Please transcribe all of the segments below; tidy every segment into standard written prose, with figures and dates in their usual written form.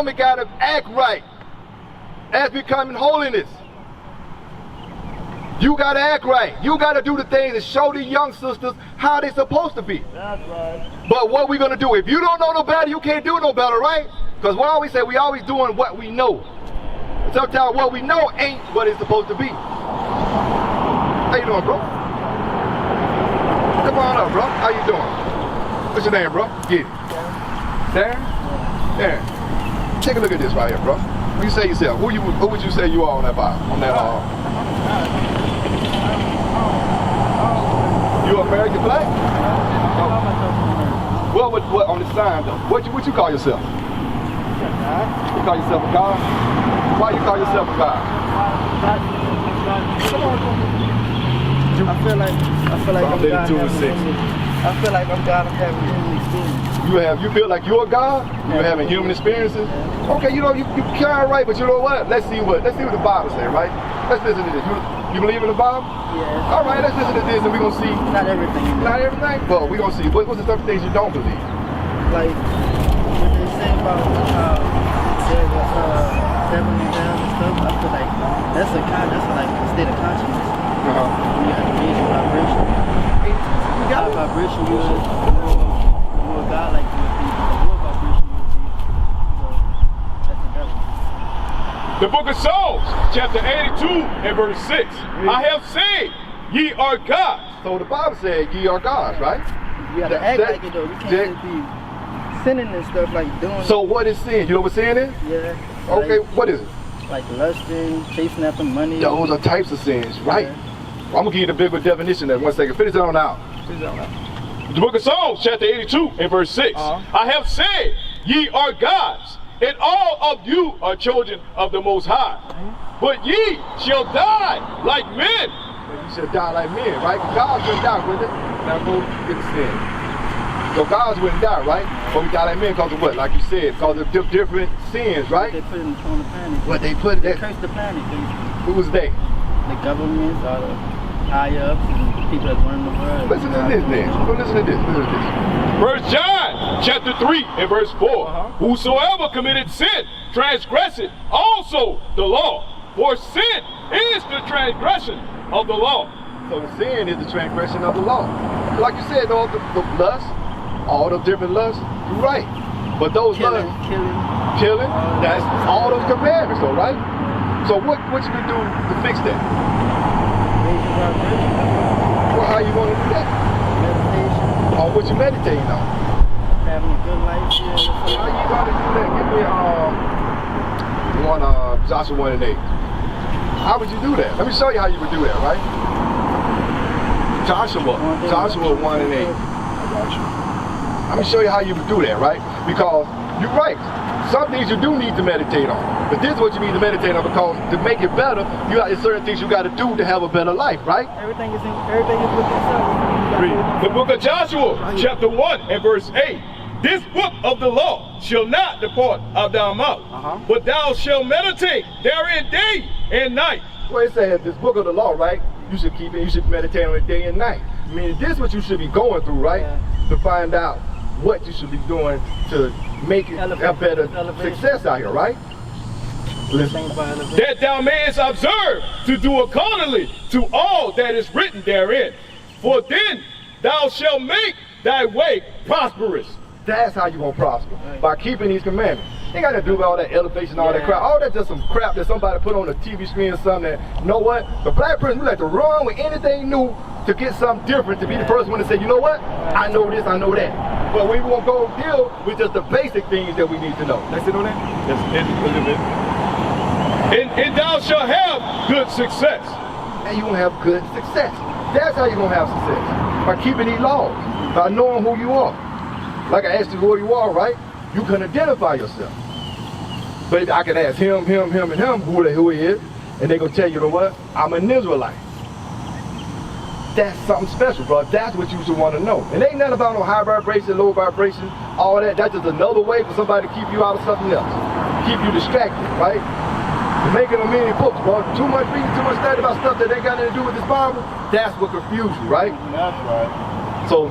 woman got to act right as becoming holiness. You got to act right. You got to do the things that show the young sisters how they're supposed to be. That's right. But what we going to do? If you don't know no better, you can't do no better, right? Because we always say we always doing what we know. Sometimes what we know ain't what it's supposed to be. How you doing, bro? Come on up, bro. How you doing? What's your name, bro? Get it. Darren? Darren. Take a look at this right here, bro. Who you say yourself? Who would you say you are on that Bible? On that You American black? Oh. What on the sign though? What you call yourself? You call yourself a God? Why you call yourself a God? I feel like I'm God. I feel like I'm God. I'm having human experience. You feel like you're a God? You're having human experiences? Okay, you know you kind of right, but you know what? Let's see what the Bible say, right? Let's listen to this. You believe in the Bible? Yeah. All right, let's listen to this and we're gonna see. Not everything. Not everything? Well, we're gonna see. What's the some things you don't believe? Like what they say about there's heaven and hell and stuff. I feel like that's like a state of consciousness. You have to raise your vibration. You got vibration, you're a God like you would be. The more vibration you would be. So that's the devil. The book of Psalms, chapter 82 and verse 6. I have said, ye are gods. So the Bible said ye are gods, right? You gotta act like it though. You can't just be sinning and stuff like doing. So what is sin? You know what sin is? Yeah. Okay, what is it? Like lusting, chasing after money. Those are types of sins, right? Yeah. I'm gonna give you the bigger definition in 1 second. Finish it on out. The book of Psalms, chapter 82 and verse 6. I have said, ye are gods, and all of you are children of the Most High. But ye shall die like men. You shall die like men, right? Gods wouldn't die, would they? Now go get the sin. So gods wouldn't die, right? But we die like men because of what? Like you said, because of different sins, right? They put it on the planet. What they put They cursed the planet. Who was they? The governments, all the high-ups, and the people that run the world. Listen to this then. Listen to this. Listen to this. 1 John, chapter 3 and verse 4. Whosoever committed sin, transgresseth also the law. For sin is the transgression of the law. So the sin is the transgression of the law. Like you said, all the lust, all the different lusts, you're right. But those lusts, killing, that's all those commandments though, right? So what you can do to fix that? Raise your vibration. Well, how you gonna do that? Meditation. On what you meditating on? Having a good life. How you gonna do that? Give me Joshua 1 and 8. How would you do that? Let me show you how you would do that, right? Joshua 1 and 8. Let me show you how you would do that, right? Because you're right. Some things you do need to meditate on. But this is what you need to meditate on, because to make it better, there's certain things you got to do to have a better life, right? Everything is within itself. Read the book of Joshua, chapter 1 and verse 8. This book of the law shall not depart of thy mouth, but thou shalt meditate therein day and night. Well, it says this book of the law, right? You should keep it, you should meditate on it day and night. I mean, this is what you should be going through, right? Yeah. To find out what you should be doing to make it a better success out here, right? Listen. That thou mayest observe to do accordingly to all that is written therein. For then thou shalt make thy way prosperous. That's how you gonna prosper, by keeping these commandments. They got to do with all that elevation, all that crap. All that's just some crap that somebody put on the TV screen or something. That, you know what? The black person, we like to run with anything new to get something different, to be the first one to say, you know what? I know this, I know that. But we won't go deal with just the basic things that we need to know. That's it on that? And thou shalt have good success. And you gonna have good success. That's how you're gonna have success. By keeping these laws, by knowing who you are. Like I asked you who you are, right? You can identify yourself. But I can ask him, and him who he is, and they gonna tell you, you know what? I'm an Israelite. That's something special, bro. That's what you should want to know. And ain't nothing about no high vibration, low vibration, all that. That's just another way for somebody to keep you out of something else. Keep you distracted, right? You're making a many books, bro. Too much reading, too much study about stuff that ain't got nothing to do with this Bible. That's what confused you, right? That's right. So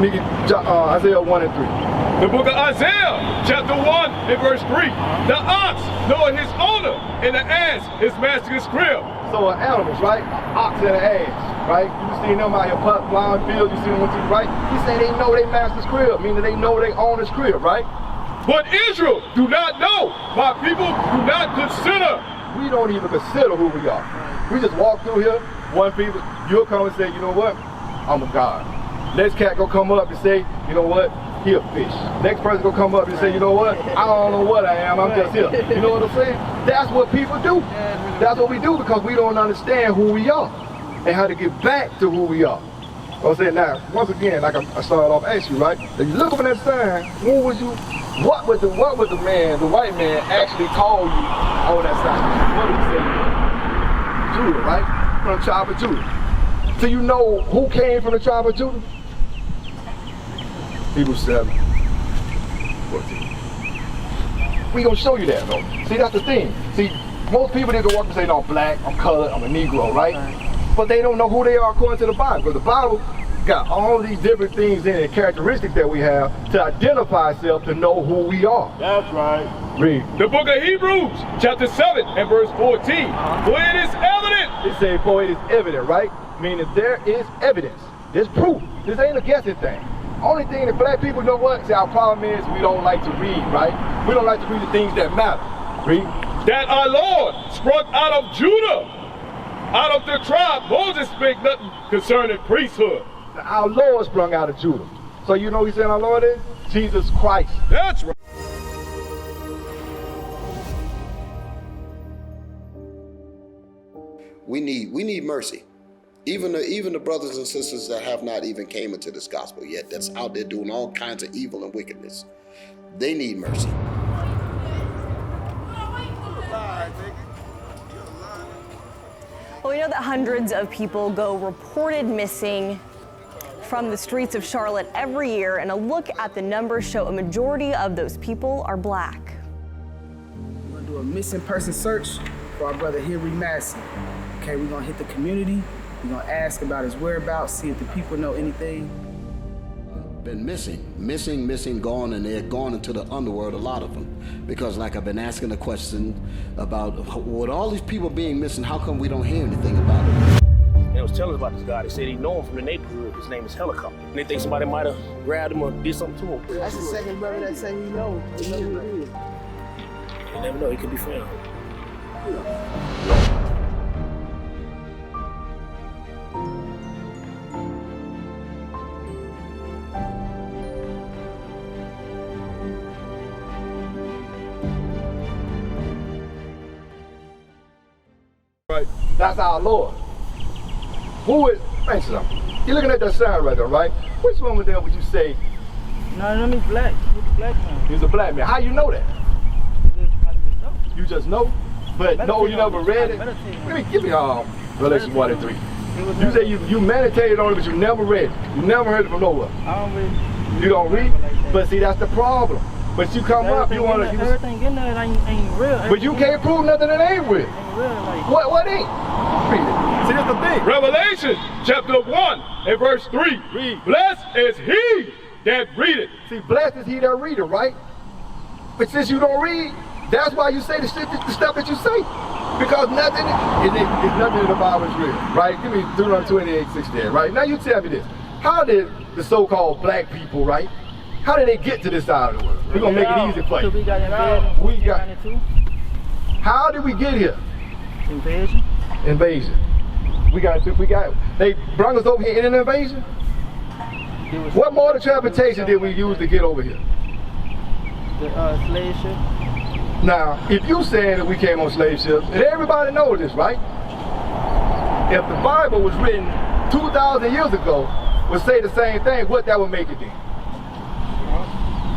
Isaiah 1 and 3. The book of Isaiah, chapter 1 and verse 3. The ox knoweth his owner, and the ass his master's crib. So animals, right? Ox and an ass, right? You seen them out here plowing fields, you seen them to the right? He say they know their master's crib, meaning they know their owner's crib, right? But Israel do not know. My people do not consider. We don't even consider who we are. We just walk through here, one people, you'll come and say, you know what? I'm a God. Next cat gonna come up and say, you know what? He a fish. Next person gonna come up and say, you know what? I don't know what I am, I'm just here. You know what I'm saying? That's what people do. That's what we do because we don't understand who we are and how to get back to who we are. I'm saying now, once again, like I started off asking you, right? If you look up at that sign, what would the man, the white man, actually call you on that sign? What did he say? Judah, right? From the tribe of Judah. So you know who came from the tribe of Judah? Hebrews 7, 14. We gonna show you that though. See, that's the thing. See, most people need to walk and say, no, I'm black, I'm colored, I'm a Negro, right? But they don't know who they are according to the Bible. Because the Bible got all these different things in it, characteristics that we have to identify ourselves, to know who we are. That's right. Read. The book of Hebrews, chapter 7 and verse 14. For it is evident. It says, for it is evident, right? Meaning there is evidence. There's proof. This ain't a guessing thing. Only thing that black people know what? See, our problem is we don't like to read, right? We don't like to read the things that matter. Read. That our Lord sprung out of Judah, out of the tribe. Moses spake nothing concerning priesthood. Our Lord sprung out of Judah. So you know who he said our Lord is? Jesus Christ. That's right. We need mercy. Even the brothers and sisters that have not even came into this gospel yet, that's out there doing all kinds of evil and wickedness, they need mercy. Well, we know that hundreds of people go reported missing from the streets of Charlotte every year, and a look at the numbers show a majority of those people are black. We're gonna do a missing person search for our brother Henry Massey. Okay, we're gonna hit the community. We're gonna ask about his whereabouts, see if the people know anything. Been missing, gone, and they're gone into the underworld, a lot of them. Because like I've been asking the question about, with all these people being missing, how come we don't hear anything about it? They was telling us about this guy. They said he know him from the neighborhood. His name is Helicopter. And they think somebody might have grabbed him or did something to him. That's the second brother that say he knows. He knows who it is. You never know, he could be found. Right? That's our Lord. Who is, mention them. You're looking at that sign right there, right? Which one of them would you say? No, he's black. He's a black man. He's a black man. How you know that? I just know. You just know? But no, you never read it? Meditate on Let me give me Revelation 1 and 3. It was You say you meditated on it, but you never read it. You never heard it from nowhere. I don't read. You don't read? But see, that's the problem. But you come up, you want to... Everything in there ain't real. But you can't prove nothing that ain't real. Ain't real, like. What ain't? Read it. See, that's the thing. Revelation chapter 1 and verse 3. Read. Blessed is he that readeth. See, blessed is he that readeth, right? But since you don't read, that's why you say the stuff that you say. Because nothing in the Bible is real, right? Give me Deuteronomy 28:6 there, right? Now you tell me this. How did the so-called black people, right? How did they get to this side of the world? We're gonna make it easy for you. We got invaded. We got. How did we get here? Invasion. Invasion. They brought us over here in an invasion? What mode of transportation did we use to get over here? The slave ship. Now, if you saying that we came on slave ships, and everybody knows this, right? If the Bible was written 2,000 years ago, would say the same thing, what that would make it then?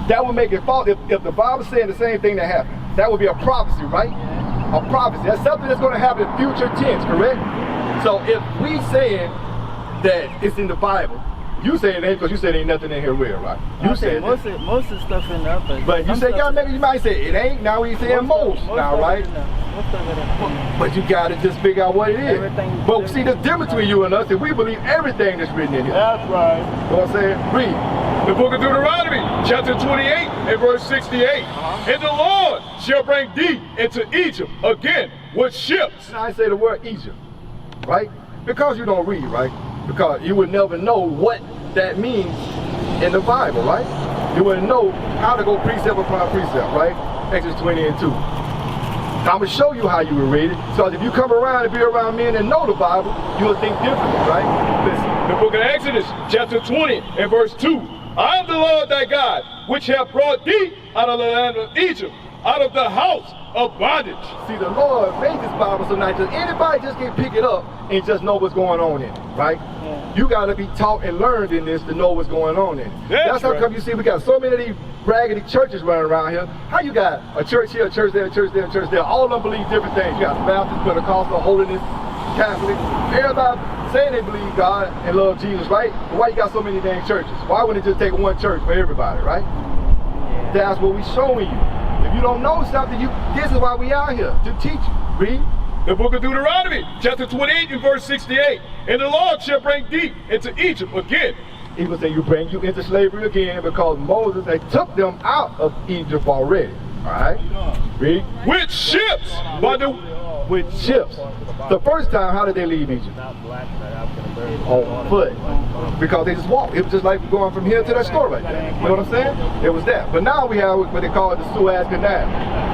That would make it false. If the Bible saying the same thing that happened, that would be a prophecy, right? A prophecy. That's something that's going to happen in future tense, correct? So if we saying that it's in the Bible, You say it ain't because you said ain't nothing in here real, right? You said most of the stuff in there, but you say y'all niggas, you might say it ain't. Now we saying most now, right? But you gotta just figure out what it is. But see, the difference between you and us is we believe everything that's written in here. That's right. You know what I'm saying? Read. The book of Deuteronomy, chapter 28 and verse 68. And the Lord shall bring thee into Egypt again with ships. Now I say the word Egypt, right? Because you don't read, right? Because you would never know what that means in the Bible, right? You wouldn't know how to go precept upon precept, right? Exodus 20 and 2. I'm going to show you how you will read it. So if you come around and be around men and know the Bible, you'll think differently, right? Listen. The book of Exodus, chapter 20 and verse 2. I am the Lord thy God, which have brought thee out of the land of Egypt, out of the house of bondage. See, the Lord made this Bible so not just anybody just can pick it up and just know what's going on in it, right? Yeah. You got to be taught and learned in this to know what's going on in it. That's how come you see we got so many of these raggedy churches running around here. How you got a church here, a church there, a church there, a church there. All of them believe different things. You got Baptist, Pentecostal, Holiness, Catholic. Everybody saying they believe God and love Jesus, right? But why you got so many dang churches? Why wouldn't it just take one church for everybody, right? Yeah. That's what we showing you. If you don't know something, this is why we out here, to teach you. Read. The book of Deuteronomy, chapter 28 and verse 68. And the Lord shall bring thee into Egypt again. He will say, you bring you into slavery again because Moses, they took them out of Egypt already. All right? Read. With ships. With ships. The first time, how did they leave Egypt? On foot. Because they just walked. It was just like going from here to that store right there. You know what I'm saying? It was that. But now we have what they call the Suez Canal.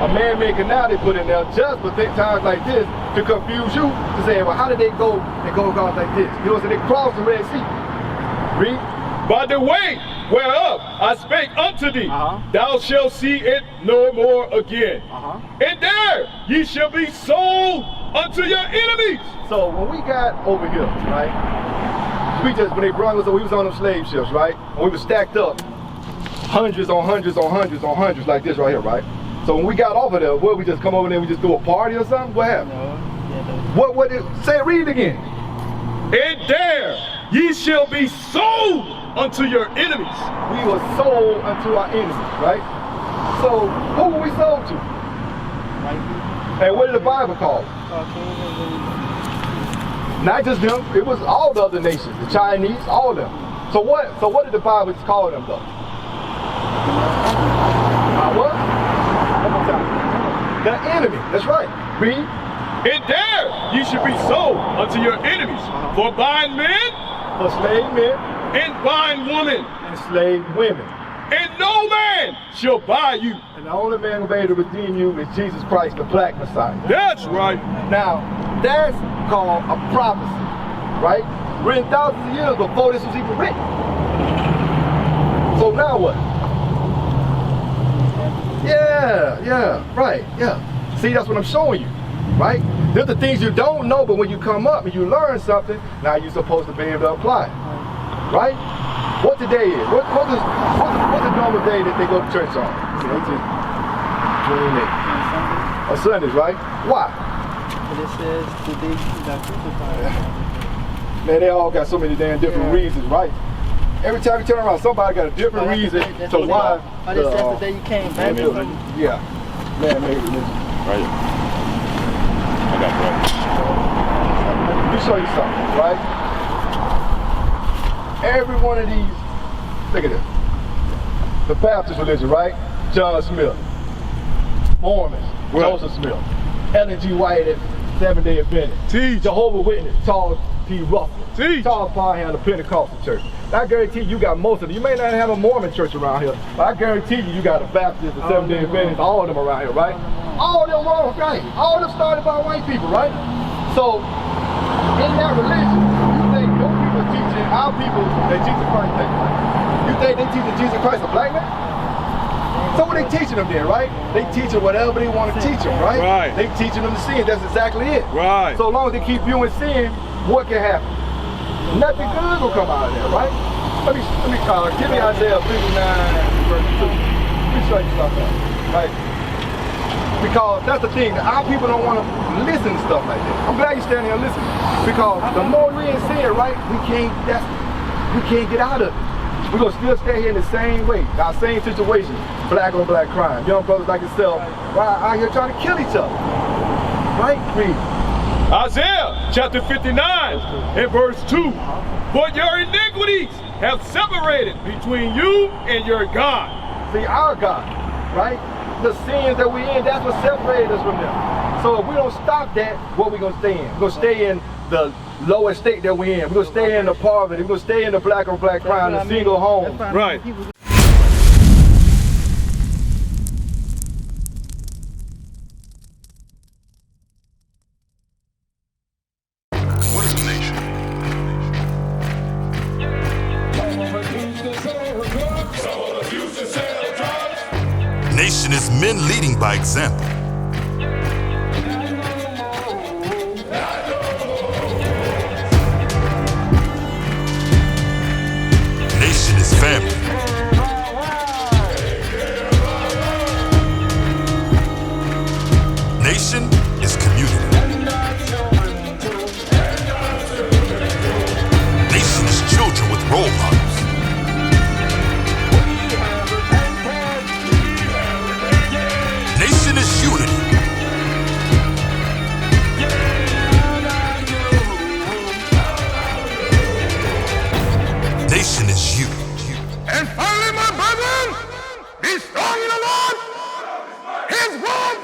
A man-made canal they put in there just for times like this to confuse you, to say, well, how did they go and go across like this? You know, so they crossed the Red Sea. Read. By the way whereof I spake unto thee, thou shalt see it no more again. And there ye shall be sold unto your enemies. So when we got over here, right, when they brought us, we was on them slave ships, right? And we were stacked up, hundreds on hundreds on hundreds on hundreds like this right here, right? So when we got off of there, what, we just come over there and we just do a party or something? What happened? Read it again. And there ye shall be sold unto your enemies. We were sold unto our enemies, right? So who were we sold to? And what did the Bible call them? Not just them, it was all the other nations, the Chinese, all of them. So what did the Bible call them though? What? One more time. The enemy, that's right. Read. And there ye should be sold unto your enemies for buying men, for slave men, and buying women, and slave women. And no man shall buy you. And the only man who will be able to redeem you is Jesus Christ, the Black Messiah. That's right. Now, that's called a prophecy, right? Written thousands of years before this was even written. So now what? Yeah, right, yeah. See, that's what I'm showing you, right? There's the things you don't know, but when you come up and you learn something, now you're supposed to be able to apply it, right? What today is? What's the normal day that they go to church on? 28. On Sundays, right? Why? But it says today you got crucified. Man, they all got so many damn different reasons, right? Every time you turn around, somebody got a different reason to why. Oh, this says the day you came back or something? Yeah. Man-made religion. Right. I got that. Let me show you something, right? Every one of these, look at this. The Baptist religion, right? John Smith. Mormons, Joseph Smith. Ellen G. White at Seventh-day Adventist. T. Jehovah's Witness, Charles P. Russell. T. Charles Parham, the Pentecostal church. I guarantee you got most of them. You may not have a Mormon church around here, but I guarantee you got a Baptist, a Seventh-day Adventist, all of them around here, right? All of them wrong, right? All of them started by white people, right? So, in that religion, you think your people teaching our people that Jesus Christ take, right? You think they teaching Jesus Christ a black man? So what they teaching them then, right? They teaching whatever they want to teach them, right? Right. They teaching them to sin. That's exactly it. Right. So long as they keep you in sin, what can happen? Nothing good will come out of that, right? Let me give me Isaiah 59 verse 2. Let me show you something, right? Because that's the thing, our people don't want to listen to stuff like that. I'm glad you standing here listening. Because the more we in sin, right, we can't, We can't get out of it. We're going to still stay here in the same way, our same situation, black on black crime. Young brothers like yourself out here trying to kill each other. Right? Read. Isaiah chapter 59 and verse 2. For your iniquities have separated between you and your God. See, our God, right? The sins that we're in, that's what separated us from them. So if we don't stop that, what we going to stay in? We're going to stay in the lowest state that we're in. We're going to stay in the poverty. We're going to stay in the black on black crime, the single home. Right. What is a nation? Nation is men leading by example. Nation is family. Nation is community. Nation is children with role models. Nation is unity. Nation is you. And finally, my brethren, be strong in the Lord. His word